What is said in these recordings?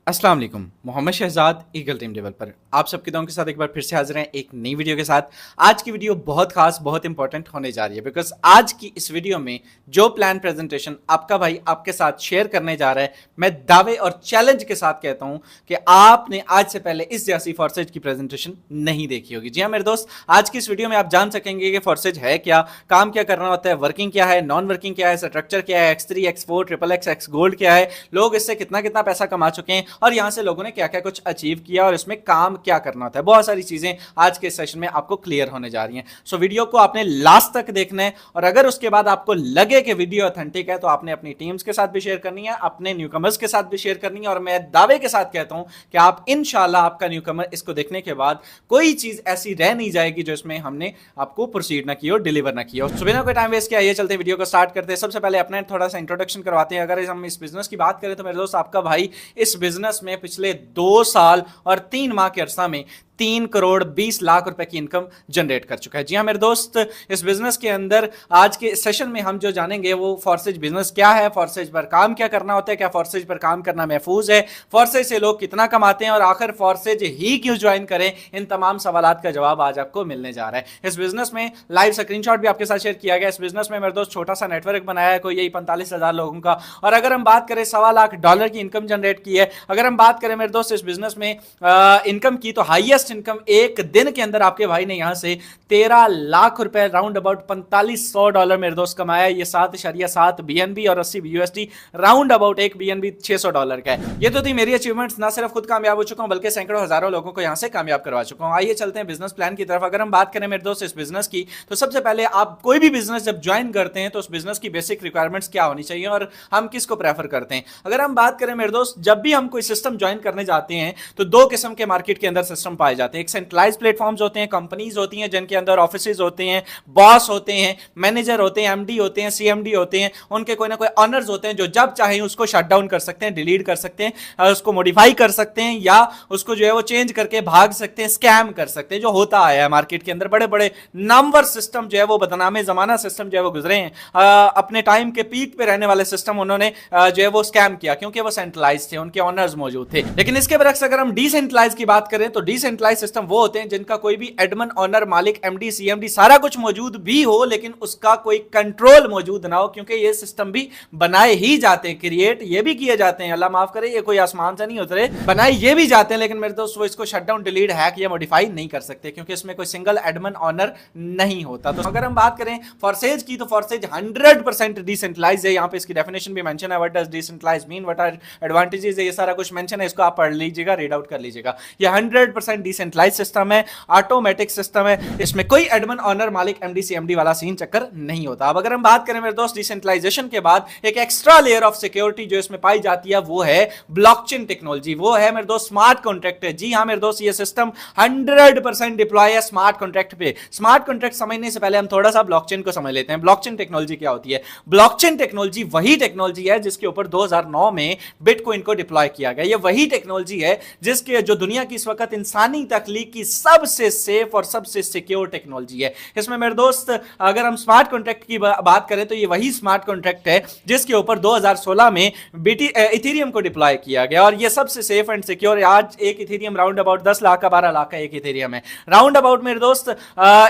अस्सलाम वालेकुम। Mohammad Shahzad eagle team developer आप सबके दोनों के साथ एक बार फिर से हाजिर हैं एक नई वीडियो के साथ। आज की वीडियो बहुत खास बहुत इंपॉर्टेंट होने जा रही है बिकॉज आज की इस वीडियो में जो प्लान प्रेजेंटेशन आपका भाई आपके साथ शेयर करने जा रहा है, मैं दावे और चैलेंज के साथ कहता हूं कि आपने आज से पहले इस जैसी फॉर्सेज की प्रेजेंटेशन नहीं देखी होगी। जी हाँ मेरे दोस्त, आज की इस वीडियो में आप जान सकेंगे कि फॉर्सेज है क्या, काम क्या करना होता है, वर्किंग क्या है, नॉन वर्किंग क्या है, स्ट्रक्चर क्या है, X3 X4 triple x gold क्या है, लोग इससे कितना कितना पैसा कमा चुके हैं और यहां से लोगों ने क्या क्या कुछ अचीव किया और इसमें काम क्या करना होता है। बहुत सारी चीजें आज के सेशन में आपको क्लियर होने जा रही हैं। सो वीडियो को आपने लास्ट तक देखना है और अगर उसके बाद आपको लगे कि वीडियो ऑथेंटिक है तो आपने अपनी टीम्स के साथ भी शेयर करनी है, अपने न्यूकमर्स के साथ भी शेयर करनी है और मैं दावे के साथ कहता हूं कि आप इंशाल्लाह आपका न्यूकमर इसको देखने के बाद कोई चीज ऐसी रह नहीं जाएगी जो इसमें हमने आपको प्रोसीड ना की हो, डिलीवर ना की हो। सो बिना कोई टाइम वेस्ट किया ये चलते वीडियो को स्टार्ट करते हैं। सबसे पहले अपने थोड़ा सा इंट्रोडक्शन करवाते हैं। अगर हम इस बिजनेस की बात करें तो मेरे दोस्त आपका भाई इस बिजनेस में पिछले 2 साल और 3 माह के अरसा में 3 करोड़ 20 लाख रुपए की इनकम जनरेट कर चुका है। जी हाँ मेरे दोस्त, इस बिजनेस के अंदर आज के सेशन में हम जो जानेंगे वो फॉर्सेज बिजनेस क्या है, फॉर्सेज पर काम क्या करना होता है, क्या फॉर्सेज पर काम करना महफूज है, फॉर्सेज से लोग कितना कमाते हैं और आखिर फॉर्सेज ही क्यों ज्वाइन करें, इन तमाम सवालात का जवाब आज आपको मिलने जा रहा है। इस बिजनेस में लाइव स्क्रीनशॉट भी आपके साथ शेयर किया गया। इस बिजनेस में मेरे दोस्त छोटा सा नेटवर्क बनाया है, कोई यही 45,000 लोगों का, और अगर हम बात करें $1.25 लाख की इनकम जनरेट की है। अगर हम बात करें मेरे दोस्त इस बिजनेस में इनकम की तो हाईएस्ट इनकम एक दिन के अंदर आपके भाई ने यहां से 13 लाख रुपए राउंड अबाउट $4500 मेरे दोस्त कमाया। ये 7.7 BNB और 80 USD राउंड अबाउट एक BNB $600 का है। ये तो थी मेरी अचीवमेंट्स। ना सिर्फ खुद कामयाब हो चुका हूं बल्कि सैकड़ों हजारों लोगों को यहां से कामयाब करवा चुका हूं। आइए चलते हैं बिजनेस प्लान की तरफ। अगर हम बात करें मेरे दोस्त इस बिजनेस की तो सबसे पहले आप कोई भी बिजनेस जब ज्वाइन करते हैं तो उस बिजनेस की बेसिक रिक्वायरमेंट्स क्या होनी चाहिए और हम किसको प्रेफर करते हैं। अगर हम बात करें मेरे दोस्त, जब भी हम कोई सिस्टम ज्वाइन करने जाते हैं तो 2 किस्म के मार्केट के अंदर सिस्टम पाए जाते हैं। एक सेंट्रलाइज प्लेटफॉर्म्स होते हैं, कंपनीज होती हैं जिनके अंदर ऑफिसेज होते हैं, बॉस होते हैं, मैनेजर होते हैं, एमडी होते हैं, सीएमडी होते हैं, उनके कोई ना कोई ऑनर्स होते हैं जो जब चाहे उसको शट डाउन कर सकते हैं, डिलीट कर सकते हैं, उसको मॉडिफाई कर सकते हैं या उसको जो है वो चेंज करके भाग सकते हैं, स्कैम कर सकते हैं, जो होता आया है मार्केट के अंदर। बड़े बड़े नामवर सिस्टम जो है वो बदनामे जमाना सिस्टम जो है वो गुजरे हैं। अपने टाइम के पीक पे रहने वाले सिस्टम उन्होंने जो है वो स्कैम किया क्योंकि वो सेंट्रलाइज थे, उनके ऑनर्स मौजूद थे। लेकिन इसके बरक्स अगर हम डिसेंट्रलाइज की बात करें तो डिसेंट्रलाइज सिस्टम वो होते हैं जिनका कोई भी एडमिन, ऑनर, मालिक, एमडी, सीएमडी सारा कुछ मौजूद भी हो लेकिन उसका कोई कंट्रोल मौजूद ना हो, क्योंकि ये सिस्टम भी बनाए ही जाते हैं, क्रिएट ये भी किए जाते हैं, अल्लाह माफ करे, ये कोई आसमान से नहीं उतरे, बनाए ये भी जाते हैं, लेकिन मेरे दोस्त वो इसको शट डाउन, डिलीट, हैक या मॉडिफाई नहीं कर सकते क्योंकि इसमें कोई सिंगल एडमिन, ऑनर नहीं होता। तो अगर हम बात करें फॉर्सेज की तो फॉर्सेज 100% डिसेंट्रलाइज है। यहां पे इसकी डेफिनेशन भी मेंशन है, what does decentralize mean, what are advantages है, ये सारा कुछ मेंशन है, इसको आप पढ़ लीजिएगा, रीड आउट कर लीजिएगा। ये 100% डिसेंट्रलाइज सिस्टम है, ऑटोमेटिक सिस्टम है, इसमें कोई एडमिन, ऑनर, मालिक, एमडी, सीएमडी वाला सीन चक्कर नहीं होता। अब अगर हम बात करें मेरे दोस्त डिसेंट्रलाइजेशन के बाद एक एक्स्ट्रा लेयर ऑफ सिक्योरिटी जो इसमें पाई जाती है वो है ब्लॉकचेन टेक्नोलॉजी, वो है मेरे दोस्त स्मार्ट कॉन्ट्रैक्ट। जी हां मेरे दोस्त, ये सिस्टम 100% डिप्लॉय है स्मार्ट कॉन्ट्रैक्ट पे। स्मार्ट कॉन्ट्रैक्ट समझने से पहले हम थोड़ा सा ब्लॉकचेन को समझ लेते हैं। ब्लॉकचेन टेक्नोलॉजी क्या होती है? ब्लॉकचेन टेक्नोलॉजी वही टेक्नोलॉजी है जिसके ऊपर 2009 में बिटकॉइन को डिप्लॉय किया गया। ये वही टेक्नोलॉजी है जिसके जो दुनिया की इस वक्त इंसानी तख्लीक की सबसे सेफ और सबसे सिक्योर टेक्नोलॉजी है। इसमें मेरे दोस्त अगर हम स्मार्ट कॉन्ट्रैक्ट की बात करें तो ये वही स्मार्ट कॉन्ट्रैक्ट है जिसके ऊपर 2016 में इथेरियम को डिप्लॉय किया गया और ये सबसे सेफ एंड सिक्योर। आज एक इथेरियम राउंड अबाउट 10 लाख का 12 लाख का एक इथेरियम है राउंड अबाउट मेरे दोस्त।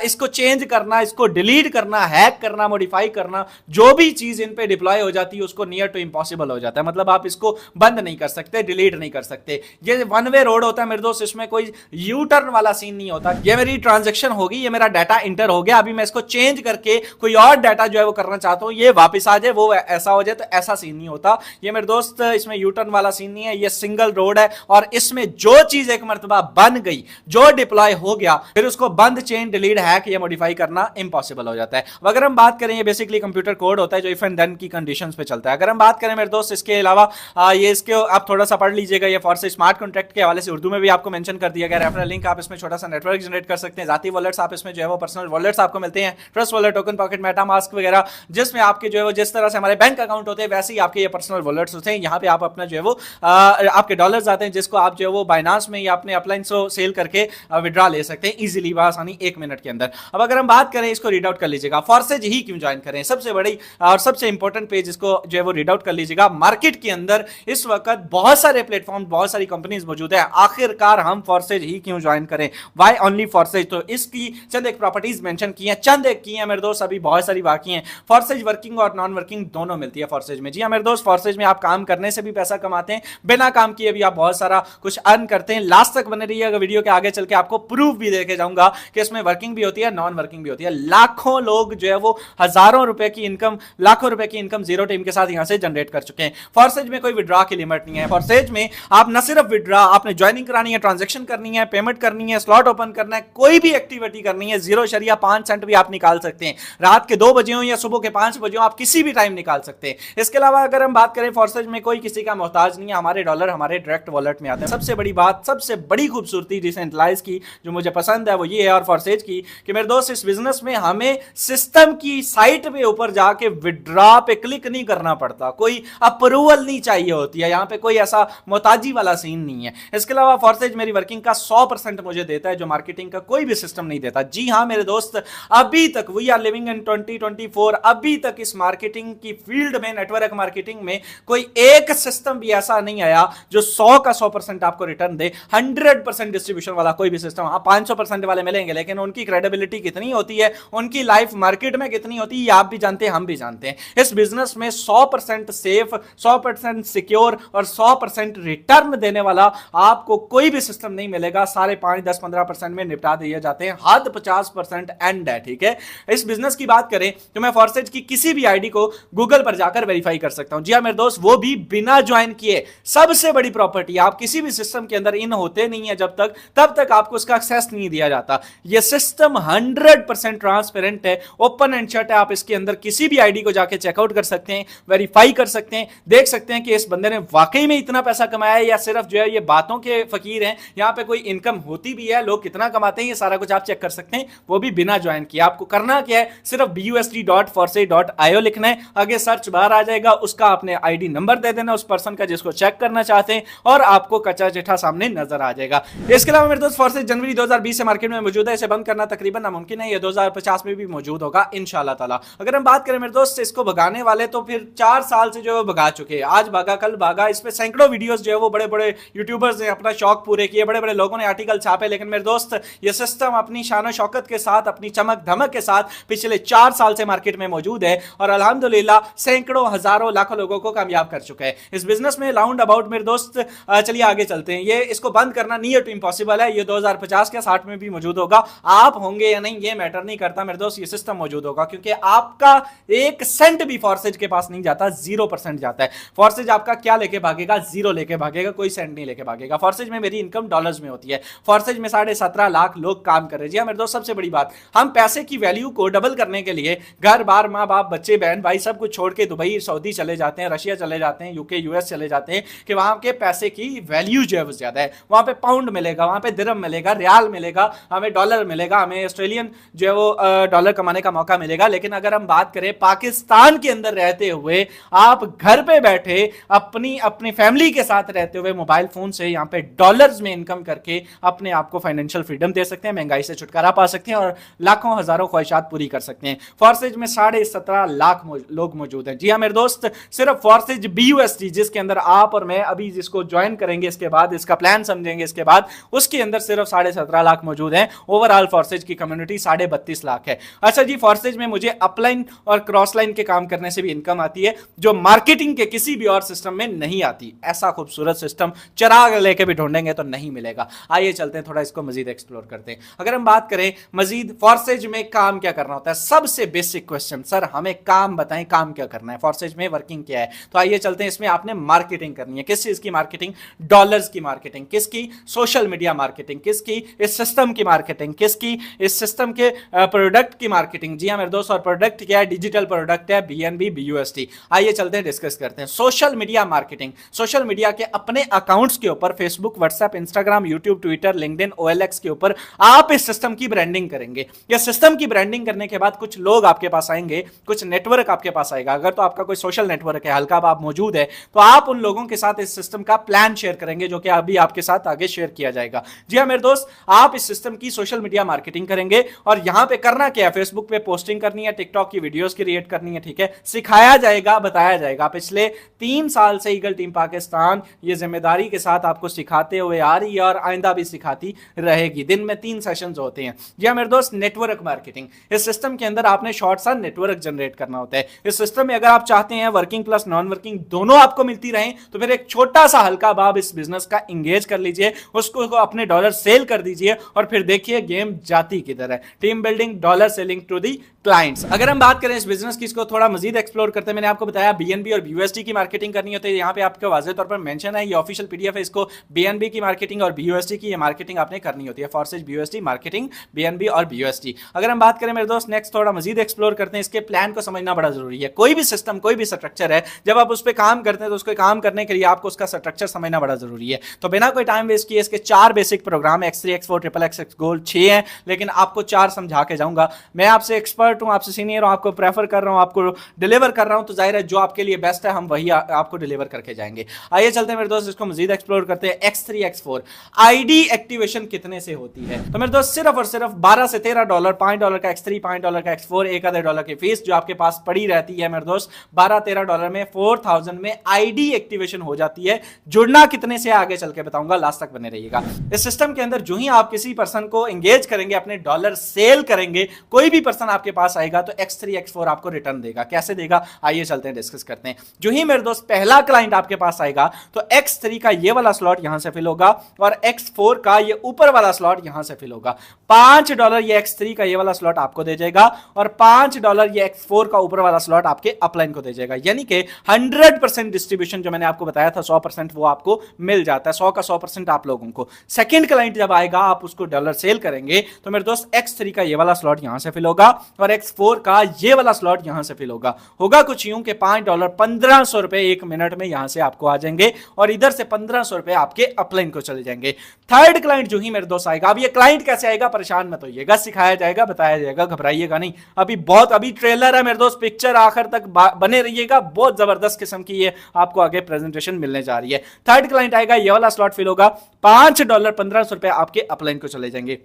इसको चेंज करना, इसको डिलीट करना, हैक करना, मॉडिफाई करना, जो भी चीज इन पे डिप्लॉय हो जाती है उसको नियर टू इंपॉसिबल हो जाता है। मतलब आप इसको बंद नहीं कर सकते, डिलीट नहीं कर सकते। ये वन वे रोड होता है मेरे दोस्त, इसमें कोई यू टर्न वाला सीन नहीं होता। ये मेरी ट्रांजैक्शन होगी, ये मेरा डाटा इंटर हो गया, अभी मैं इसको चेंज करके कोई और डाटा जो है वो करना चाहता हूं, ये वापस आ जाए, वो ऐसा हो जाए, तो ऐसा सीन नहीं होता। ये मेरे दोस्त इसमें यू टर्न वाला सीन नहीं है, ये सिंगल रोड है और इसमें जो चीज एक मर्तबा बन गई, जो डिप्लॉय हो गया, फिर उसको बंद, चेंज, डिलीट, हैक या मॉडिफाई करना इंपॉसिबल हो जाता है। अगर हम बात करें, ये बेसिकली कंप्यूटर कोड होता है जो इफ एंड देन की कंडीशंस पे चलता है। अगर हम बात करें मेरे दोस्त इसके अलावा ये इसके आप थोड़ा सा पढ़ लीजिएगा, ये फॉर से स्मार्ट कॉन्ट्रैक्ट के हवाले से उर्दू में भी आपको मेंशन कर दिया गया, अपना लिंक, आप इसमें छोटा सा नेटवर्क जनरेट कर सकते हैं। जाती वॉलेट्स आप इसमें जो है वो पर्सनल वॉलेट्स आपको मिलते हैं, trust wallet, token pocket, MetaMask वगैरह, जिसमें आपके जो है वो जिस तरह से हमारे बैंक अकाउंट होते हैं वैसे ही आपके ये पर्सनल वॉलेट्स होते हैं। यहाँ पे आप अपना जो है वो आपके डॉलर्स आते हैं जिसको आप जो है वो बाइनांस में या अपने अपलाइन से सेल करके विड्रॉ ले सकते हैं इजीली, आसानी 1 मिनट के अंदर। अब अगर हम बात करें, इसको रीड आउट कर लीजिएगा, फॉर्सेज ही क्यों ज्वाइन करें, सबसे बड़ी और सबसे इंपॉर्टेंट पेज, इसको जो है वो रीड आउट कर लीजिएगा। मार्केट के अंदर इस वक्त बहुत सारे प्लेटफॉर्म, बहुत सारी कंपनीज मौजूद है, आखिरकार हम फॉर्सेज ही क्यों ज्वाइन करें, व्हाई ओनली फॉर्सेज। तो इसकी चंद एक प्रॉपर्टीज मेंशन की हैं, चंद एक की हैं मेरे दोस्त, अभी बहुत सारी बाकी हैं। फॉर्सेज वर्किंग और नॉन वर्किंग दोनों मिलती है फॉर्सेज में। जी हाँ मेरे दोस्त, फॉर्सेज में आप काम करने से भी पैसा कमाते हैं, बिना काम किए भी आप बहुत सारा कुछ अर्न करते हैं। लास्ट तक बने रहिएगा, वीडियो के आगे चल के आपको प्रूफ भी देके जाऊंगा कि इसमें वर्किंग भी होती है, नॉन वर्किंग भी होती है। लाखों लोग जो है वो हजारों रुपए की इनकम, लाखों रुपए की इनकम जीरो टीम के साथ यहां से जनरेट कर चुके हैं। फॉर्सेज में कोई विड्रॉ की लिमिट नहीं है। फॉर्सेज में आप न सिर्फ विड्रॉ, आपने ज्वाइनिंग करानी है, ट्रांजैक्शन करनी है, पेमेंट करनी है, स्लॉट ओपन करना है, कोई भी एक्टिविटी करनी है, 0.5 सेंट भी आप निकाल सकते हैं। रात के 2 बजे हो या सुबह के 5 बजे हो, आप किसी भी टाइम निकाल सकते हैं। इसके अलावा अगर हम बात करें, फॉर्सेज में कोई किसी का मोहताज नहीं है, हमारे डॉलर हमारे डायरेक्ट वॉलेट में आते हैं। सबसे बड़ी बात, सबसे बड़ी खूबसूरती डिसेंट्रलाइज की जो मुझे पसंद है वो ये है, और फॉर्सेज की, कि मेरे दोस्त इस बिजनेस में हमें सिस्टम की साइट पे ऊपर जाके विड्रॉ पे क्लिक नहीं करना पड़ता, कोई अप्रूवल नहीं चाहिए होती है, यहां पे कोई ऐसा मोहताजी वाला सीन नहीं है। इसके अलावा फॉर्सेज मेरी वर्किंग का 100% मुझे देता है, जो मार्केटिंग का कोई भी सिस्टम नहीं देता। जी हां मेरे दोस्त, अभी तक वी आर लिविंग इन 2024, अभी तक इस मार्केटिंग की फील्ड में, नेटवर्क मार्केटिंग में कोई एक सिस्टम भी ऐसा नहीं आया जो 100 का 100% आपको रिटर्न दे। 100% डिस्ट्रीब्यूशन वाला कोई भी सिस्टम, हाँ 500% वाले मिलेंगे, लेकिन उनकी क्रेडिबिलिटी कितनी होती है, उनकी लाइफ मार्केट में कितनी होती है, ये आप भी जानते हैं, हम भी जानते हैं। इस बिजनेस में 100% सेफ, 100% सिक्योर और 100% रिटर्न देने वाला आपको कोई भी सिस्टम नहीं मिलेगा। सारे 5, 10, 15% में निपटा दिए जाते हैं, हद 50% एंड है, ठीक है। इस बिजनेस की बात करें तो मैं फॉर्सेज की किसी भी आईडी को गूगल पर जाकर वेरीफाई कर सकता हूं। जी हां मेरे दोस्त, वो भी बिना ज्वाइन किए। सबसे बड़ी प्रॉपर्टी, आप किसी भी सिस्टम के अंदर इन होते नहीं है जब तक, तब तक आपको उसका एक्सेस नहीं दिया जाता। यह सिस्टम 100% ट्रांसपेरेंट है, ओपन एंड शट है। आप इसके अंदर किसी भी आईडी को जाके चेकआउट कर सकते हैं, वेरीफाई कर सकते हैं, देख सकते हैं कि इस बंदे ने वाकई में इतना पैसा कमाया है या सिर्फ जो है ये बातों के फकीर हैं। यहां पे कोई इनकम होती भी है, लोग कितना कमाते हैं, ये सारा कुछ आप चेक कर सकते हैं, वो भी बिना ज्वाइन किए। आपको करना क्या है, सिर्फ busd.forsage.io लिखना है, आगे सर्च बाहर आ जाएगा, उसका आपने आईडी नंबर दे देना उस पर्सन का जिसको चेक करना चाहते हैं, और आपको कच्चा चिट्ठा सामने नजर आ जाएगा। इसके अलावा मेरे दोस्त, फॉर्सेज जनवरी 2020 से मार्केट में मौजूद है, इसे बंद करना तकरीबन नामुमकिन है, ये 2050 में भी मौजूद होगा इंशाल्लाह ताला। अगर हम बात करें मेरे दोस्त, इसको भगाने वाले तो फिर 4 साल से जो है भगा चुके हैं, आज भागा कल भागा। इस पे सैकड़ों वीडियोस जो है वो बड़े बड़े यूट्यूबर्स ने अपना शौक पूरे किए, बड़े बड़े लोगों ने आर्टिकल छापे, लेकिन मेरे दोस्त ये सिस्टम अपनी शान शौकत के साथ, अपनी चमक धमक के साथ पिछले 4 साल से मार्केट में मौजूद है, और अल्हम्दुलिल्लाह सैकड़ों, हजारों, लाखों लोगों को कामयाब कर चुका है इस बिजनेस में। राउंड अबाउट मेरे दोस्त, चलिए आगे चलते हैं। ये इसको बंद करना नियर टू इम्पॉसिबल है, ये 2050 के 60 में भी मौजूद होगा। आप होंगे या नहीं ये मैटर नहीं करता मेरे दोस्त, ये सिस्टम मौजूद होगा, क्योंकि आपका 1 सेंट भी फॉर्सेज के पास नहीं जाता, 0% जाता है। फॉर्सेज आपका क्या लेके भागेगा, 0 लेके भागेगा, कोई सेंट नहीं लेके भागेगा। फॉर्सेज में मेरी इनकम डॉलर्स में होती है। फॉर्सेज में 17.5 लाख लोग काम कर रहे हैं। जी मेरे दोस्त, सबसे बड़ी बात, हम पैसे की वैल्यू को डबल करने के लिए घर बार, माँ बाप, बच्चे, बहन भाई सब कुछ छोड़ के दुबई, सऊदी चले जाते हैं, रशिया चले जाते हैं, यूके, यूएस चले जाते हैं, कि वहां के पैसे की वैल्यू जो है वो ज्यादा है। वहां पे पाउंड मिलेगा, वहां पे दिरहम मिलेगा, रियाल मिलेगा, हमें डॉलर मिलेगा, हमें ऑस्ट्रेलियन जो है वो डॉलर कमाने का मौका मिलेगा। लेकिन अगर हम बात करें पाकिस्तान के अंदर रहते हुए, आप घर पे बैठे अपनी फैमिली के साथ रहते हुए मोबाइल फोन से यहाँ पे डॉलर्स में इनकम करके अपने आप को फाइनेंशियल फ्रीडम दे सकते हैं, महंगाई से छुटकारा पा सकते हैं, और लाखों हजारों ख्वाहिशात पूरी कर सकते हैं। फॉर्सेज में 17.5 लाख लोग मौजूद हैं। जी हाँ मेरे दोस्त, सिर्फ फॉर्सेज BUSD, जिसके अंदर आप और मैं अभी जिसको ज्वाइन करेंगे, इसके बाद इसका प्लान समझेंगे, इसके बाद उसके अंदर सिर्फ 17.5 लाख मौजूद हैं। ओवरऑल फॉर्सेज की कम्युनिटी 32.5 लाख है। अच्छा जी, फॉर्सेज में मुझे अपलाइन और क्रॉस लाइन के काम करने से भी इनकम आती है, जो मार्केटिंग के किसी भी और सिस्टम में नहीं आती। ऐसा खूबसूरत सिस्टम चिराग लेके भी ढूंढेंगे तो नहीं मिलेगा। आइए चलते हैं, थोड़ा इसको मजीद एक्सप्लोर करते हैं। अगर हम बात करें मजीद फॉर्सेज में काम क्या करना होता है, सबसे बेसिक क्वेश्चन, सर हमें काम बताएं, काम क्या करना है, फॉर्सेज में वर्किंग क्या है। तो आइए चलते हैं, इसमें आपने मार्केटिंग करनी है। किस चीज की मार्केटिंग? डॉलर्स की मार्केटिंग। किसकी? Social media marketing. किसकी? इस सिस्टम की मार्केटिंग। किसकी? इस सिस्टम के प्रोडक्ट की मार्केटिंग। जी हाँ मेरे दोस्त, और प्रोडक्ट क्या है? डिजिटल प्रोडक्ट है, BNB BUSD। आइए चलते हैं, डिस्कस करते हैं। Social media marketing, social media के अपने अकाउंट्स के ऊपर, Facebook, WhatsApp, Instagram, YouTube, YouTube, Twitter, LinkedIn, OLX के ऊपर आप इस सिस्टम की ब्रांडिंग करेंगे। या सिस्टम की ब्रांडिंग करने के बाद कुछ लोग आपके पास आएंगे, कुछ नेटवर्क आपके पास आएगा। अगर तो आपका कोई सोशल नेटवर्क है, हल्का आप मौजूद है, तो आप उन लोगों के साथ इस सिस्टम का प्लान शेयर करेंगे, जो कि अभी आपके साथ आगे शेयर किया जाएगा। जी हाँ मेरे दोस्त, आप इस सिस्टम की सोशल मीडिया मार्केटिंग करेंगे और यहां पे करना क्या है, फेसबुक पे पोस्टिंग करनी है, टिकटॉक की वीडियोस क्रिएट करनी है, ठीक है, सिखाया जाएगा, बताया जाएगा। पिछले 3 साल से ईगल टीम पाकिस्तान ये जिम्मेदारी के साथ आपको सिखाते हुए आ रही है और आइंदा भी सिखाती रहेगी। दिन में 3 सेशंस होते हैं। जी हाँ मेरे दोस्त, नेटवर्क मार्केटिंग, इस सिस्टम के अंदर आपने शॉर्ट सा नेटवर्क जनरेट करना होता है। इस सिस्टम में अगर आप चाहते हैं वर्किंग प्लस नॉन वर्किंग दोनों आपको मिलती रहे, तो फिर एक छोटा सा हल्का बाब इस बिजनेस का इंगेज कर लीजिए, उसको अपने डॉलर सेल कर दीजिए और फिर देखिए गेम जाती किधर है। Team building, dollar selling to the clients. अगर हम बात करें इस बिजनेस की, इसको थोड़ा मजीद एक्सप्लोर करते हैं। मैंने आपको बताया BNB और BUSD की मार्केटिंग करनी होती है। यहाँ पे आपको वाज़ेह तौर पर मेंशन है, ये ऑफिशियल PDF है, इसको BNB की मार्केटिंग और BUSD की ये मार्केटिंग आपने करनी होती है। फॉर्सेज BUSD मार्केटिंग, BNB और BUSD। अगर हम बात करें मेरे दोस्त नेक्स्ट थोड़ा मजीद एक्सप्लोर करते हैं, इसके प्लान को समझना बड़ा जरूरी है। कोई भी सिस्टम, कोई भी स्ट्रक्चर है, जब आप उस पर काम करते हैं तो उसको काम करने के लिए आपको उसका स्ट्रक्चर समझना बड़ा जरूरी है। तो बिना कोई टाइम वेस्ट किए इसके 4 basic programme, X3, X4, XXX gold 6 हैं, लेकिन आपको 4 समझा के जाऊंगा। मैं आपसे एक्सपर्ट हूं, आपसे सीनियर हूं, आपको प्रेफर कर रहा हूं, आपको डिलीवर कर रहा हूं, तो जाहिर है जो आपके लिए बेस्ट है हम वही आपको डिलीवर करके जाएंगे। आइए चलते हैं मेरे दोस्त, इसको मजीद एक्सप्लोर करते हैं। X3, X4 आईडी एक्टिवेशन कितने से होती है? तो मेरे दोस्त सिर्फ और सिर्फ $12 से $13, $5 का X3, $5 का X4, $1 की फीस जो आपके पास पड़ी रहती है मेरे दोस्त, $12-13 में 4000 में आईडी एक्टिवेशन हो जाती है। जुड़ना कितने से आगे चल के बताऊंगा, लास्ट तक बने रहिएगा। इस सिस्टम के अंदर जो ही आप किसी पर्सन को एंगेज करेंगे, अपने डॉलर सेल करेंगे, कोई भी पर्सन आपके पास आएगा तो X3, X4 आपको रिटर्न देगा। कैसे देगा, आइए चलते हैं डिस्कस करते हैं। जो ही मेरे दोस्त पहला क्लाइंट आपके पास आएगा तो X3 का ये वाला स्लॉट यहां से फिल होगा और X4 का ये ऊपर वाला स्लॉट यहां से फिल होगा। $5 ये X3 का ये वाला स्लॉट आपको दे जाएगा और $5 ये X4 का ऊपर वाला स्लॉट आपके अपलाइन को दे जाएगा। यानी कि 100% डिस्ट्रीब्यूशन जो मैंने आपको बताया था 100% वो आपको मिल जाता है, 100 का 100% आप लोगों को। सेकंड क्लाइंट जब आएगा आप उसको डॉलर सेल करेंगे तो मेरे दोस्त X3 का ये वाला स्लॉट यहां से फिल होगा और X4 का ये वाला स्लॉट यहां से फिल होगा। होगा कुछ यूं कि $5 1500 रुपए 1 मिनट में यहां से आपको आ जाएंगे और इधर से 1500 रुपए आपके अपलाइन को चले जाएंगे। थर्ड क्लाइंट जो ही मेरे दोस्त आएगा, अब ये क्लाइंट कैसे आएगा परेशान मत होइएगा, सिखाया जाएगा, बताया जाएगा, घबराइएगा नहीं। अभी ट्रेलर है मेरे दोस्त, पिक्चर आखिर तक बने रहिएगा, बहुत जबरदस्त किस्म की ये आपको आगे प्रेजेंटेशन मिलने जा रही है। थर्ड क्लाइंट आएगा, ये वाला स्लॉट फिल होगा, $5 1500 रुपए आपके अपलाइन को चले जाएंगे।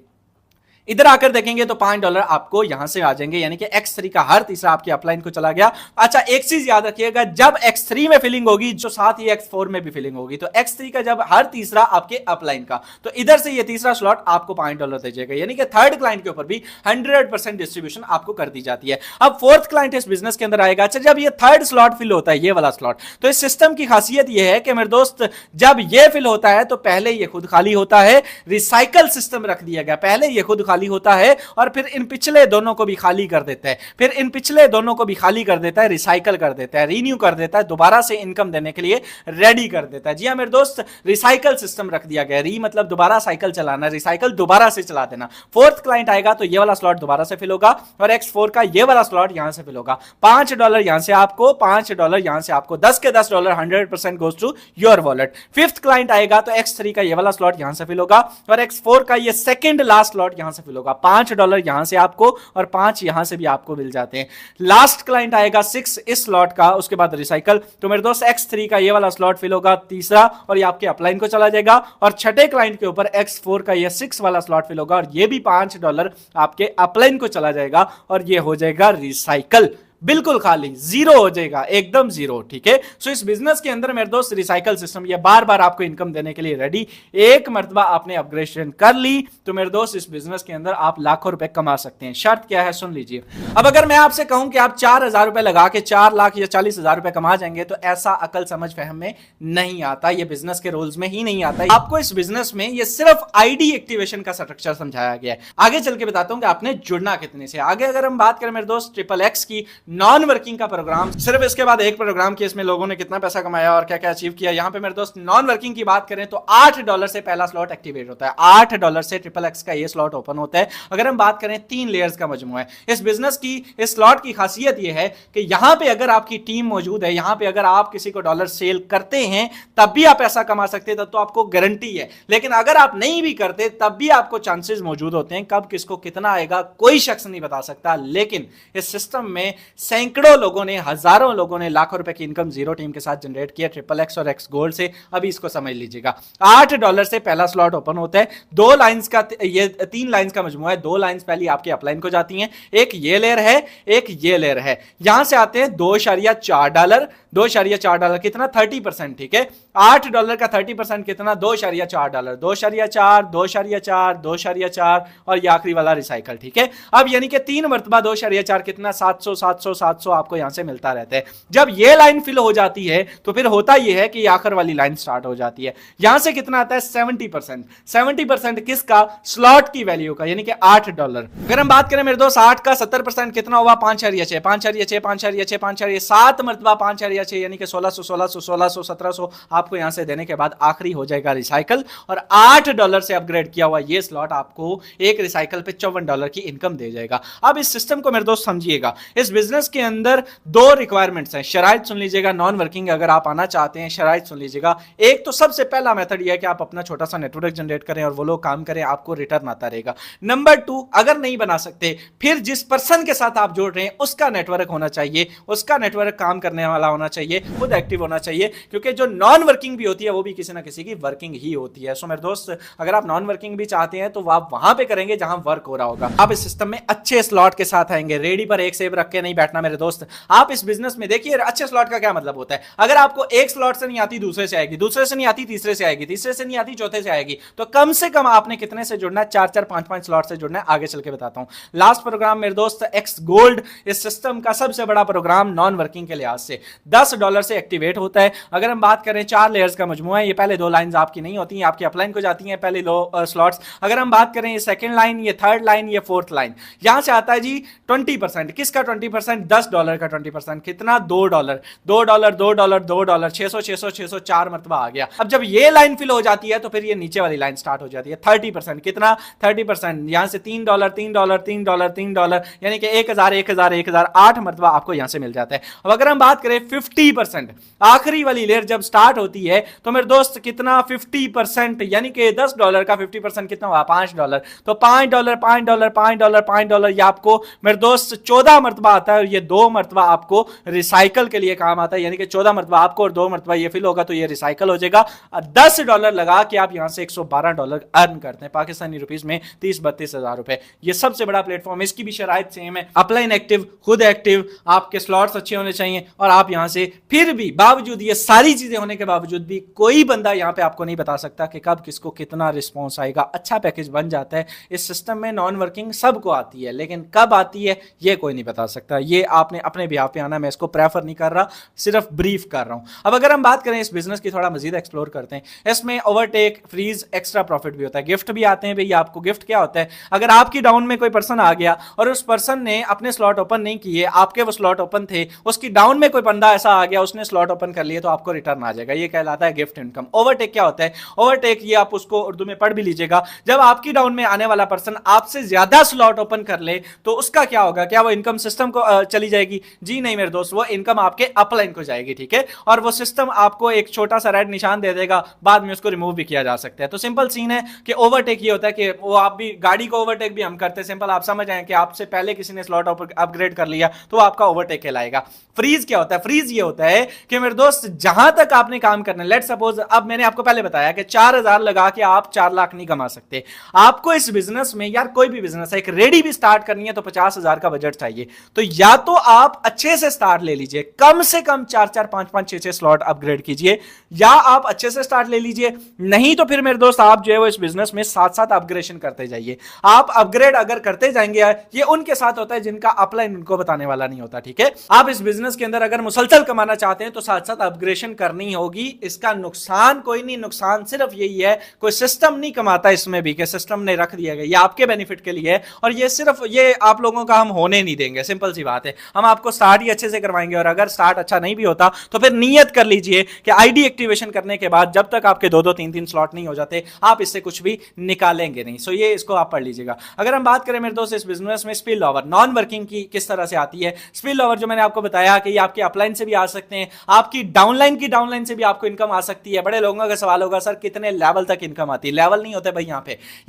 इधर आकर देखेंगे तो $5 आपको यहां से आ जाएंगे, यानी कि X3 का हर तीसरा आपके अपलाइन को चला गया। अच्छा एक चीज याद रखिएगा, जब X3 में फिलिंग होगी जो साथ ही X4 में भी फिलिंग होगी, तो X3 का जब हर तीसरा आपके अपलाइन का, तो इधर से ये तीसरा स्लॉट आपको $5 दे जाएगा, यानी कि थर्ड क्लाइंट के ऊपर भी 100% डिस्ट्रीब्यूशन आपको कर दी जाती है। अब फोर्थ क्लाइंट इस बिजनेस के अंदर आएगा। अच्छा जब ये थर्ड स्लॉट फिल होता है, ये वाला स्लॉट, तो इस सिस्टम की खासियत ये है कि मेरे दोस्त जब ये फिल होता है तो पहले ये खुद खाली होता है, रिसाइकल सिस्टम रख दिया गया, पहले ये खुद खाली होता है और फिर इन पिछले दोनों को भी खाली कर देता है, फिर इन पिछले दोनों को भी खाली कर देता है, रिसाइकल कर देता है, रीन्यू कर देता है, दोबारा से इनकम देने के लिए रेडी कर देता है। जी हां मेरे दोस्त, रिसाइकल सिस्टम रख दिया गया। री मतलब दोबारा साइकिल चलाना, रिसाइकल दोबारा से चला देना। फोर्थ क्लाइंट आएगा तो ये वाला स्लॉट दोबारा से फिल होगा और X4 का ये वाला स्लॉट यहां से फिल होगा। $5 यहां से आपको, $5 यहां से आपको, 10 के $10 100% goes to your wallet. Fifth client आएगा तो X3 का ये वाला स्लॉट यहां से फिल होगा और X4 का ये सेकंड लास्ट स्लॉट यहां से फिल होगा। $5 यहां से आपको और 5 यहां से भी आपको मिल जाते हैं। लास्ट क्लाइंट आएगा 6 इस स्लॉट का, उसके बाद रिसाइकल, तो मेरे दोस्त X3 का ये वाला स्लॉट फिल होगा तीसरा और ये आपके अपलाइन को चला जाएगा और छठे क्लाइंट के ऊपर X4 का ये 6 वाला स्लॉट फिल होगा और ये भी $5 आपके अपलाइन को चला जाएगा और ये हो जाएगा रिसाइकल, बिल्कुल खाली, जीरो हो जाएगा, एकदम जीरो। ठीक है, सो इस बिजनेस के अंदर मेरे दोस्त रिसाइकल सिस्टम ये बार बार आपको इनकम देने के लिए रेडी। एक मर्तबा आपने अपग्रेडेशन कर ली तो मेरे दोस्त इस बिजनेस के अंदर आप लाखों रुपए कमा सकते हैं। शर्त क्या है सुन लीजिए। अब अगर मैं आपसे कहूं कि आप 4000 रुपए लगा के 4 लाख या 40,000 रुपए कमा जाएंगे तो ऐसा अकल समझ फहम में नहीं आता, ये बिजनेस के रूल्स में ही नहीं आता। आपको इस बिजनेस में ये सिर्फ आईडी एक्टिवेशन का स्ट्रक्चर समझाया गया है। आगे चल के बताता हूं कि आपने जुड़ना कितने से। आगे अगर हम बात करें मेरे दोस्त XXX की, नॉन वर्किंग का प्रोग्राम, सिर्फ इसके बाद एक प्रोग्राम की इसमें लोगों ने कितना पैसा कमाया और क्या क्या अचीव किया। यहां पे मेरे दोस्त नॉन वर्किंग की बात करें तो $8 से पहला स्लॉट एक्टिवेट होता है, $8 से XXX का ये स्लॉट ओपन होता है। अगर हम बात करें 3 लेयर्स का मजमूआ है इस बिजनेस की। इस स्लॉट की खासियत यह है कि यहां पे अगर आपकी टीम मौजूद है, यहां पे अगर आप किसी को डॉलर सेल करते हैं तब भी आप पैसा कमा सकते हैं, तब तो आपको गारंटी है। लेकिन अगर आप नहीं भी करते तब भी आपको चांसेस मौजूद होते हैं। कब किसको कितना आएगा कोई शख्स नहीं बता सकता। लेकिन इस सिस्टम में सैकड़ों लोगों ने, हजारों लोगों ने लाखों रुपए की इनकम जीरो टीम के साथ जनरेट किया XXX और एक्स गोल्ड से। अभी इसको समझ लीजिएगा, $8 से पहला स्लॉट ओपन होता है। 2 लाइंस का, ये 3 लाइंस का मजमूआ है। 2 लाइंस पहली आपके अपलाइन को जाती हैं, एक ये लेयर है, एक ये लेयर है। यहां से आते हैं $2.4, $2.4 कितना 30%, ठीक है। $8 का 30% कितना $2.4, 2.4, 2.4, 2.4 और ये आखिरी वाला रिसाइकल, ठीक है। अब यानी कि 3 मरतबा 2.4 कितना 700 700 700 आपको यहां से मिलता रहता है। जब ये लाइन फिल हो जाती है तो फिर होता यह है कि आखिर वाली लाइन स्टार्ट हो जाती है। यहां से कितना आता है 70%, 70% किसका, स्लॉट की वैल्यू का, यानी कि $8। अगर हम बात करें मेरे दोस्त 8 का 70% कितना हुआ 5.6, 5.6, 5.6, 5.6, 7 मरतबा 5.6 यानी कि 1600 1600 1600 1700 आपको यहां से देने के बाद आखिरी हो जाएगा रिसाइकल। और $8 से अपग्रेड किया हुआ ये स्लॉट आपको एक रिसाइकल पे $54 की इनकम दे जाएगा। अब इस सिस्टम को मेरे दोस्त समझिएगा, इस बिजनेस के अंदर 2 रिक्वायरमेंट्स हैं। शराइत सुन लीजिएगा, नॉन वर्किंग अगर आप आना चाहते हैं शराइत सुन लीजिएगा। एक तो सबसे पहला मेथड यह है कि आप अपना छोटा सा नेटवर्क जनरेट करें और वो लोग काम करें, आपको रिटर्न आता रहेगा। नंबर 2, अगर नहीं बना सकते फिर जिस पर्सन के साथ आप जोड़ रहे हैं उसका नेटवर्क होना चाहिए, उसका नेटवर्क काम करने वाला होना चाहिए, खुद एक्टिव होना चाहिए। क्योंकि जो नॉन वर्किंग भी होती है वो भी किसी ना किसी की वर्किंग ही होती है। सो मेरे दोस्त अगर आप नॉन वर्किंग भी चाहते हैं तो आप वहां पे करेंगे जहां वर्क हो रहा होगा। आप इस सिस्टम में अच्छे स्लॉट के साथ आएंगे, रेडी पर एक सेव रख के नहीं बैठना मेरे दोस्त। आप इस बिजनेस में देखिए अच्छे स्लॉट का क्या मतलब होता है। अगर आपको एक स्लॉट से नहीं आती दूसरे से आएगी, दूसरे से नहीं आती तीसरे से आएगी, तीसरे से नहीं आती चौथे से आएगी, तो कम से कम आपने कितने से जुड़ना है, 4 4 5 5 स्लॉट से जुड़ना है। आगे चल के बताता हूं। लास्ट प्रोग्राम मेरे दोस्त एक्स गोल्ड, इस सिस्टम का सबसे बड़ा प्रोग्राम नॉन वर्किंग के लिहाज से $10 से एक्टिवेट होता है। अगर हम बात करें 4 लेयर्स का मजमूआ है, ये पहले 2 लाइंस आपकी नहीं होती, आपकी अपलाइन को जाती हैं पहले 2 स्लॉट्स। अगर हम बात करें ये सेकंड लाइन, ये थर्ड लाइन, ये फोर्थ लाइन, यहां से आता है जी 20%। किसका 20%, $10 का 20%, कितना $2, $2, $2, $2, 600 600 600 4 मरतबा आ गया। अब जब ये लाइन फिल हो जाती है तो फिर ये नीचे वाली लाइन स्टार्ट हो जाती है 30%, कितना 30%, यहां से $3 $3 $3 $3 यानी कि 1000 1000 1000 8 मरतबा आपको यहां से मिल जाता है। अब अगर हम बात करें 50%, आखिरी वाली लेयर जब स्टार्ट होती है तो मेरे दोस्त कितना 50% यानी कि $10 का 50% कितना हुआ $5, तो $5 $5 $5 $5 ये आपको मेरे दोस्त 14 मरतबा आता है। और ये 2 मरतबा आपको रिसाइकल के लिए काम आता है, यानी कि 14 मरतबा आपको और 2 मरतबा ये फिल होगा तो ये रिसाइकल हो जाएगा। $10 लगा के आप यहां से $112 अर्न करते हैं पाकिस्तानी रुपीस में 30-32 हजार रुपए। ये सबसे बड़ा प्लेटफॉर्म है, इसकी भी शराइत सेम है, अपलाइन एक्टिव, खुद एक्टिव, आपके स्लॉट्स अच्छे होने चाहिए और आप यहां से फिर भी बावजूद ये सारी चीजें होने के बावजूद भी कोई बंदा यहां पे आपको नहीं बता सकता कि कब किसको कितना रिस्पॉन्स आएगा। अच्छा पैकेज बन जाता है इस सिस्टम में। नॉन वर्किंग सबको आती है लेकिन कब आती है ये कोई नहीं बता सकता। ये आपने अपने बिहाफ पे आना, मैं इसको प्रेफर नहीं कर रहा, सिर्फ ब्रीफ कर रहा हूं। अब अगर हम बात करें इस बिजनेस की थोड़ा मजीद एक्सप्लोर करते हैं, इसमें ओवरटेक, फ्रीज, एक्स्ट्रा प्रॉफिट भी होता है, गिफ्ट भी आते हैं। भैया आपको गिफ्ट क्या होता है, अगर आपकी डाउन में कोई पर्सन आ गया और उस पर्सन ने अपने स्लॉट ओपन नहीं किए, आपके वो स्लॉट ओपन थे, उसकी डाउन में कोई बंदा ऐसा आ गया उसने स्लॉट ओपन कर लिए तो आपको रिटर्न आ जाएगा। ये कहलाता है गिफ्ट इनकम। ओवरटेक क्या होता है, ओवरटेक ये आप उसको उर्दू में पढ़ भी लीजिएगा, जब आपकी डाउन में आने वाला पर्सन आपसे ज्यादा स्लॉट ओपन कर ले तो उसका क्या होगा, क्या वो इनकम सिस्टम को चली जाएगी? जी नहीं मेरे दोस्त, वो इनकम आपके अपलाइन को जाएगी, ठीक है। और वो सिस्टम आपको एक छोटा सा रेड निशान दे देगा, बाद में उसको रिमूव भी किया जा सकता है। तो सिंपल सीन है कि ओवरटेक ये होता है कि वो आप भी गाड़ी को ओवरटेक भी हम करते हैं। सिंपल आप समझ आए कि आपसे पहले किसी ने स्लॉट अपग्रेड कर लिया तो आपका ओवरटेक कहलाएगा। फ्रीज क्या होता है, फ्रीज ये होता है कि मेरे दोस्त जहां तक आपने काम करना है, लेट सपोज अब मैंने आपको पहले बताया कि 4000 लगा के आप 4 लाख नहीं कमा सकते। आपको इस बिजनेस में, यार कोई भी बिजनेस है, एक रेडी भी स्टार्ट करनी है तो 50,000 का बजट चाहिए। तो या तो आप अच्छे से स्टार्ट ले लीजिए, कम से कम 4 4 5 5 6 6 स्लॉट अपग्रेड कीजिए, या आप अच्छे से स्टार्ट ले लीजिए। नहीं तो फिर मेरे दोस्त आप जो है वो इस बिजनेस में साथ साथ अपग्रेडेशन करते जाइए। आप अपग्रेड अगर करते जाएंगे, ये उनके साथ होता है जिनका अपलाइन उनको बताने वाला नहीं होता, ठीक है। आप इस बिजनेस के अंदर अगर मुसलसल कमाना चाहते हैं तो साथ साथ अपग्रेडेशन करनी होगी। इसका नुकसान कोई नहीं, नुकसान सिर्फ यही है कोई सिस्टम नहीं कमाता इसमें भी कि सिस्टम ने रख दिया गया, ये आपके बेनिफिट के लिए है और ये सिर्फ ये आप लोगों का हम होने नहीं देंगे, सिंपल सी बात बात है, हम आपको स्टार्ट ही अच्छे से करवाएंगे। और अगर स्टार्ट अच्छा नहीं भी होता तो फिर नियत कर लीजिए कि आईडी एक्टिवेशन करने के बाद जब तक आपके 2-2 3-3 स्लॉट नहीं हो जाते आप इससे कुछ भी निकालेंगे नहीं। सो ये इसको आप पढ़ लीजिएगा। अगर हम बात करें मेरे दोस्त इस बिजनेस में स्पिल ओवर नॉन वर्किंग की किस तरह से आती है, स्पिल ओवर जो मैंने आपको बताया कि ये आपके अपलाइन से भी आ सकते हैं, आपकी डाउनलाइन से भी आपको इनकम आ सकती है। बड़े लोगों का सवाल होगा सर कितने लेवल तक इनकम आती है, लेवल नहीं होते भाई।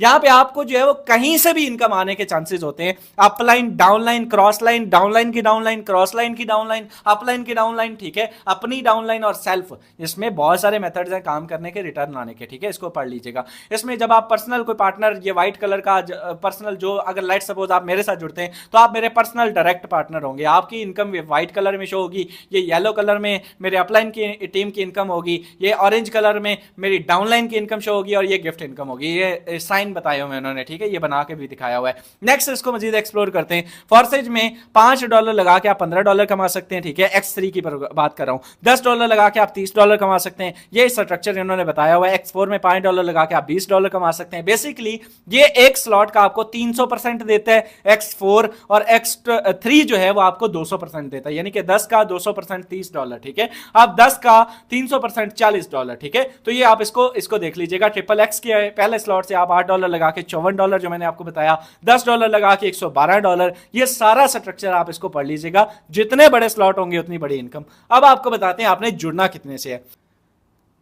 यहां पे आपको जो है वो कहीं से भी इनकम आने के चांसेस होते हैं। Upline, downline, cross line, downline की डाउनलाइन, क्रॉस लाइन की डाउनलाइन, अपलाइन की डाउनलाइन, ठीक है, अपनी डाउनलाइन और सेल्फ, इसमें बहुत सारे मेथड्स हैं काम करने के, रिटर्न लाने के, ठीक है, इसको पढ़ लीजिएगा। इसमें जब आप पर्सनल कोई पार्टनर, ये व्हाइट कलर का पर्सनल, जो अगर लेट सपोज आप मेरे साथ जुड़ते हैं तो आप मेरे पर्सनल डायरेक्ट पार्टनर होंगे, आपकी इनकम व्हाइट कलर में शो होगी, ये येलो कलर में मेरे अपलाइन की टीम की इनकम होगी, ये ऑरेंज कलर में मेरी डाउनलाइन की इनकम शो होगी और ये गिफ्ट इनकम होगी। ये साइन बताए हुए उन्होंने, ठीक है, ये बना के भी दिखाया हुआ है। नेक्स्ट इसको मजीद एक्सप्लोर करते हैं। फॉर्सेज में $5 लगा के आप $15 कमा सकते हैं, ठीक है, X3 की बात कर रहा हूं। $10 लगा के आप $30 कमा सकते हैं, ये स्ट्रक्चर इन्होंने बताया हुआ है। X4 में $5 लगा के आप $20 कमा सकते हैं। बेसिकली ये एक स्लॉट का आपको 300% देता है X4, और X3 जो है वो आपको 200% देता है, यानी कि 10 का 200% $30, ठीक है। अब 10 का 300% $40, ठीक है। तो ये आप इसको देख लीजिएगा। XXX के पहले स्लॉट से आप $8 लगा के $54 जो मैंने आपको बताया, $10 लगा के $112, ये सारा स्ट्रक्चर आप इसको पढ़ लीजिएगा। जितने बड़े स्लॉट होंगे उतनी बड़ी इनकम। अब आपको बताते हैं आपने जुड़ना कितने से है।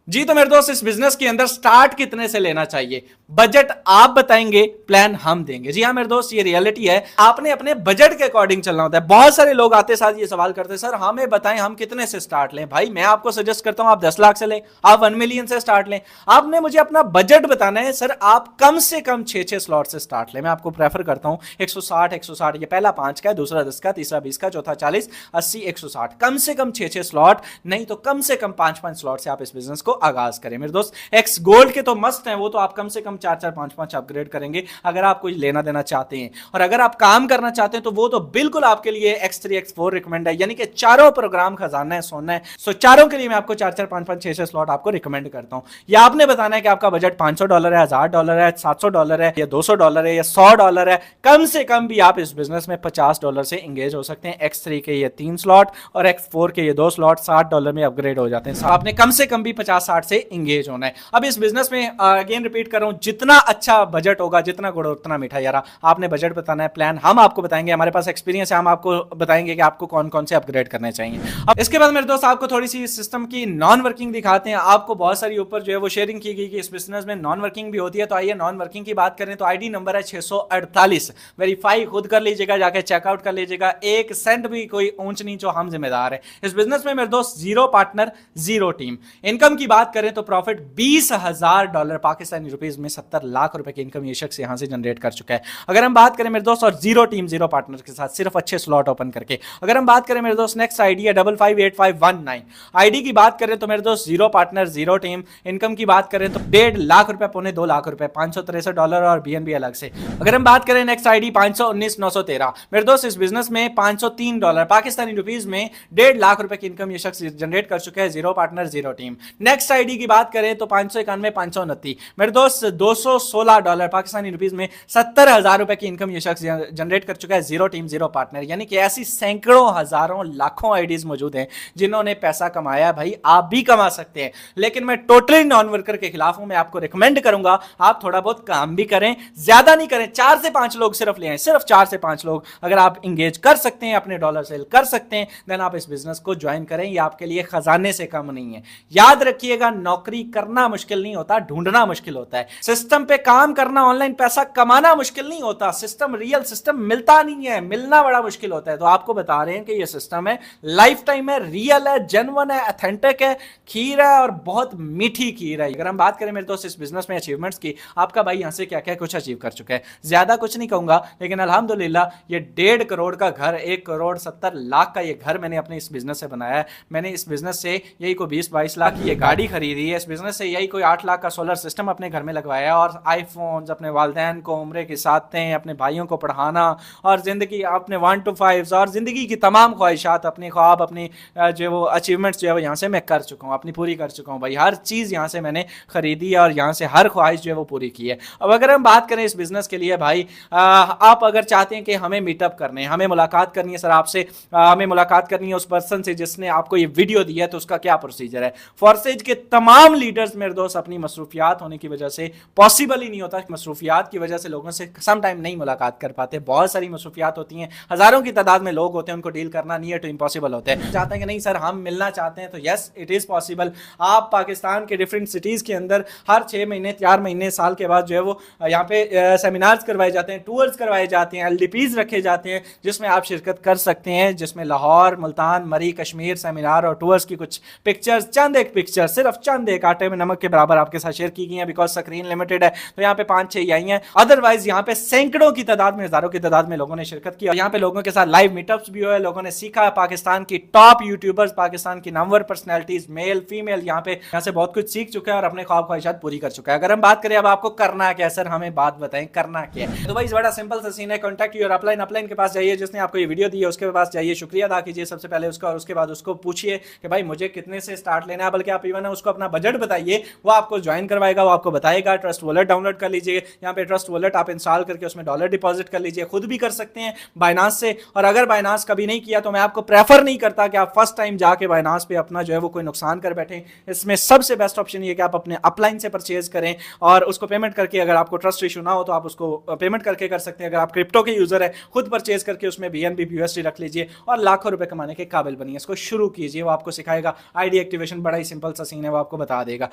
जी तो मेरे दोस्त इस बिजनेस के अंदर स्टार्ट कितने से लेना चाहिए, बजट आप बताएंगे, प्लान हम देंगे। जी हाँ मेरे दोस्त, ये रियलिटी है, आपने अपने बजट के अकॉर्डिंग चलना होता है। बहुत सारे लोग आते साथ ये सवाल करते हैं सर हमें बताएं हम कितने से स्टार्ट लें। भाई मैं आपको सजेस्ट करता हूं आप 10 लाख से लें, आप 1 मिलियन से स्टार्ट लें। आपने मुझे अपना बजट बताना है सर, आप कम से कम 6-6 स्लॉट से स्टार्ट लें। मैं आपको प्रेफर करता हूं 160, ये पहला 5 का है, दूसरा 10 का, तीसरा 20 का, चौथा 40, 80, 160, कम से कम 6-6 स्लॉट, नहीं तो कम से कम 5-5 स्लॉट से आप इस बिजनेस को आगाज करें। मेरे दोस्त एक्स गोल्ड के तो मस्त हैं, वो तो आप कम से कम 4-4, 5-5 अपग्रेड करेंगे अगर आप कोई लेना देना चाहते हैं। और अगर आप काम करना चाहते हैं तो वो तो बिल्कुल आपके लिए X3, X4 रिकमेंड है, यानी कि चारों प्रोग्राम खजाना है, सोना है। सो चारों के लिए मैं आपको 4-4, 5-5, 6-6 स्लॉट आपको रिकमेंड करता हूं। या आपने बताना है कि आपका बजट $500 है, $1000 है, $700 है, या $200 है, या $100 है। कम से कम भी आप इस बिजनेस में $50 से इंगेज हो सकते हैं। X3 के ये 3 स्लॉट और X4 के ये 2 स्लॉट $60 में अपग्रेड हो जाते हैं। आपने कम से कम भी 50-60 से इंगेज होना है। अब इस बिजनेस में अगेन रिपीट कर रहा हूं, जितना अच्छा बजट होगा, जितना गुड़ उतना मीठा यारा। आपने बजट बताना है, प्लान हम आपको बताएंगे, हमारे पास एक्सपीरियंस है, हम आपको बताएंगे कि आपको कौन कौन से अपग्रेड करने चाहिए। अब इसके बाद मेरे दोस्त आपको थोड़ी सी सिस्टम की नॉन वर्किंग दिखाते हैं। आपको बहुत सारी ऊपर जो है वो शेयरिंग की गई कि इस बिजनेस में नॉन वर्किंग भी होती है। तो आइए नॉन वर्किंग की बात करें तो आईडी नंबर है 648। वेरीफाई खुद कर लीजिएगा, जाके चेकआउट कर लीजिएगा। 1 सेंट भी कोई ऊंच नीच हो, हम जिम्मेदार है इस बिजनेस में। मेरे दोस्त 0 पार्टनर 0 टीम। इनकम की बात करें तो प्रॉफिट $20,000 पाकिस्तानी रुपीस में 70 लाख रुपए की इनकम ये शख्स यहां से जनरेट कर चुका है। अगर हम बात करें मेरे दोस्त, और 0 टीम 0 पार्टनर के साथ सिर्फ अच्छे स्लॉट ओपन करके। अगर हम बात करें मेरे दोस्त, नेक्स्ट आईडी है 558519। आईडी की बात करें तो मेरे दोस्त 0 पार्टनर 0 टीम। इनकम की बात करें तो 1.5 लाख रुपए, $2.25 लाख रुपए, $563 और BNB अलग से। अगर हम बात करें नेक्स्ट आईडी 519913। मेरे दोस्त इस बिजनेस में $503 पाकिस्तानी रुपीस में 1.5 लाख रुपए की इनकम ये शख्स जनरेट कर चुका है। 0 पार्टनर 0 टीम। नेक्स्ट आईडी की बात करें तो 591-529। मेरे दोस्त $216 पाकिस्तानी रुपीस में 70,000 रुपए की इनकम ये शख्स जनरेट कर चुका है। 0 टीम 0 पार्टनर। यानी कि ऐसी सैकड़ों, हजारों, लाखों आईडीज मौजूद हैं जिन्होंने पैसा कमाया। भाई आप भी कमा सकते हैं, लेकिन मैं टोटली नॉन वर्कर के खिलाफ हूं। मैं आपको रिकमेंड करूंगा आप थोड़ा बहुत काम भी करें, ज्यादा नहीं करें। 4 से 5 लोग सिर्फ ले आए, सिर्फ 4 से 5 लोग अगर आप इंगेज कर सकते हैं, अपने डॉलर सेल कर सकते हैं, देन आप इस बिजनेस को ज्वाइन करें। ये आपके लिए खजाने से कम नहीं है। याद रखिएगा, नौकरी करना मुश्किल नहीं होता, ढूंढना मुश्किल होता है। सिस्टम पे काम करना, ऑनलाइन पैसा कमाना मुश्किल नहीं होता। सिस्टम, रियल सिस्टम मिलता नहीं है, मिलना बड़ा मुश्किल होता है। तो आपको बता रहे हैं कि ये सिस्टम है, लाइफ टाइम है, रियल है, जेन्युइन है, ऑथेंटिक है, खीर है और बहुत मीठी खीर है। अगर हम बात करें मेरे दोस्त इस बिजनेस में अचीवमेंट्स की, आपका भाई यहां से क्या क्या कुछ अचीव कर चुका है। ज्यादा कुछ नहीं कहूंगा, लेकिन अल्हम्दुलिल्लाह ये 1.5 करोड़ का घर, 1 करोड़ 70 लाख का ये घर मैंने अपने इस बिजनेस से बनाया है। मैंने इस बिजनेस से यही को 20-22 लाख की ये गाड़ी गाड़ी खरीदी है, इस बिजनेस से यही कोई 8 लाख का सोलर सिस्टम अपने घर में लगवाया और आईफोन्स अपने वालदैन को उम्रे की साथें, अपने भाइयों को पढ़ाना और ज़िंदगी अपने 1 to 5 और ज़िंदगी की तमाम ख्वाहिशात, अपने ख्वाब, अपनी जो वो अचीवमेंट्स जो है वो यहाँ से मैं कर चुका हूँ, अपनी पूरी कर चुका हूँ भाई। हर चीज़ यहाँ से मैंने खरीदी है और यहाँ से हर ख्वाहिश जो है वो पूरी की है। अब अगर हम बात करें इस बिज़नेस के लिए भाई, आप अगर चाहते हैं कि हमें मीटअप करने, हमें मुलाकात करनी है सर आपसे, हमें मुलाकात करनी है उस पर्सन से जिसने आपको ये वीडियो दी है, तो उसका क्या प्रोसीजर है? फॉरसेज के तमाम लीडर्स मेरे दोस्त अपनी मसरूफियात होने की वजह से पॉसिबल ही नहीं होता, मसरूफियात की वजह से लोगों से सम टाइम नहीं मुलाकात कर पाते। बहुत सारी मसरूफियात होती हैं, हजारों की तादाद में लोग होते हैं, उनको डील करना नियर टू इम्पॉसिबल होता है। चाहते हैं कि नहीं सर हम मिलना चाहते हैं, तो यस इट इज़ पॉसिबल। आप पाकिस्तान के डिफरेंट सिटीज़ के अंदर हर 6 महीने 4 महीने साल के बाद जो है वो यहाँ पे सेमिनार्स करवाए जाते हैं, टूर्स करवाए जाते हैं, LDPs रखे जाते हैं जिसमें आप शिरकत कर सकते हैं, जिसमें लाहौर, मुल्तान, मरी, कश्मीर सेमिनार और टूर्स की कुछ पिक्चर्स, चंद एक पिक्चर, सिर्फ चंद एक आटे में नमक के बराबर आपके साथ शेयर की गई है, बिकॉज स्क्रीन लिमिटेड है तो यहाँ पे 5-6 ही आई हैं। अदरवाइज यहाँ पे सैकड़ों की तादाद में, हजारों की तादाद में लोगों ने शिरकत की और यहाँ पे लोगों के साथ लाइव मीटअप्स भी हुए, लोगों ने सीखा, पाकिस्तान की टॉप यूट्यूबर्स, पाकिस्तान की नामवर पर्सनैलिटीज, मेल फीमेल, यहाँ से बहुत कुछ सीख चुका है और अपने ख्वाब ख्वाहिशात पूरी कर चुका है। अगर हम बात करें अब आपको करना क्या है सर, हमें बात बताएं करना क्या है, तो भाई बड़ा सिंपल सा सीन है, कॉन्टैक्ट योर अपलाइन, अपलाइन के पास जाइए, जिसने आपको ये वीडियो दी है उसके पास जाइए, शुक्रिया अदा कीजिए सबसे पहले उसका, और उसके बाद उसको पूछिए कि भाई मुझे कितने से स्टार्ट लेना है, बल्कि आप इवन उसको अपना बजट बताइए, वो आपको ज्वाइन करवाएगा, वो आपको बताएगा। ट्रस्ट वॉलेट डाउनलोड कर लीजिए, यहाँ पे ट्रस्ट वॉलेट आप इंस्टॉल करके उसमें डॉलर डिपॉजिट कर लीजिए, खुद भी कर सकते हैं बाइनांस से, और अगर बाइनांस कभी नहीं किया तो मैं आपको प्रेफर नहीं करता कि आप फर्स्ट टाइम जाके बाइनांस पे अपना जो है वो कोई नुकसान कर बैठे। इसमें सबसे बेस्ट ऑप्शन ये कि आप अपने अपलाइन से परचेज करें और उसको पेमेंट करके, अगर आपको ट्रस्ट इशू ना हो तो आप उसको पेमेंट करके कर सकते हैं। अगर आप क्रिप्टो के यूजर है, खुद परचेज करके उसमें BNB USD रख लीजिए और लाखों रुपए कमाने के काबिल बनिए। इसको शुरू कीजिए, वो आपको सिखाएगा। आईडी एक्टिवेशन बड़ा ही सिंपल सा सीन है, वो आपको बता देगा।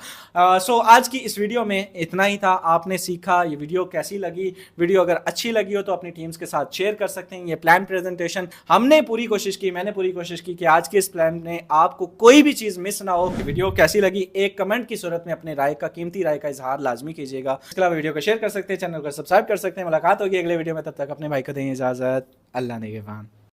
सो आज की इस वीडियो में इतना ही था। आपने सीखा, ये वीडियो कैसी लगी? वीडियो अगर अच्छी लगी हो तो अपनी टीम्स के साथ शेयर कर सकते हैं। ये प्लान प्रेजेंटेशन हमने पूरी कोशिश की, मैंने पूरी कोशिश की कि आज के इस प्लान में आपको कोई भी चीज मिस ना हो। वीडियो कैसी लगी एक कमेंट की सूरत में अपने राय का, कीमती राय का इजहार लाजमी कीजिएगा। इसके अलावा वीडियो को शेयर कर सकते हैं, चैनल को सब्सक्राइब कर सकते हैं। मुलाकात होगी अगले वीडियो में, तब तक अपने भाई को दें इजाजत। अल्लाह निगहबान।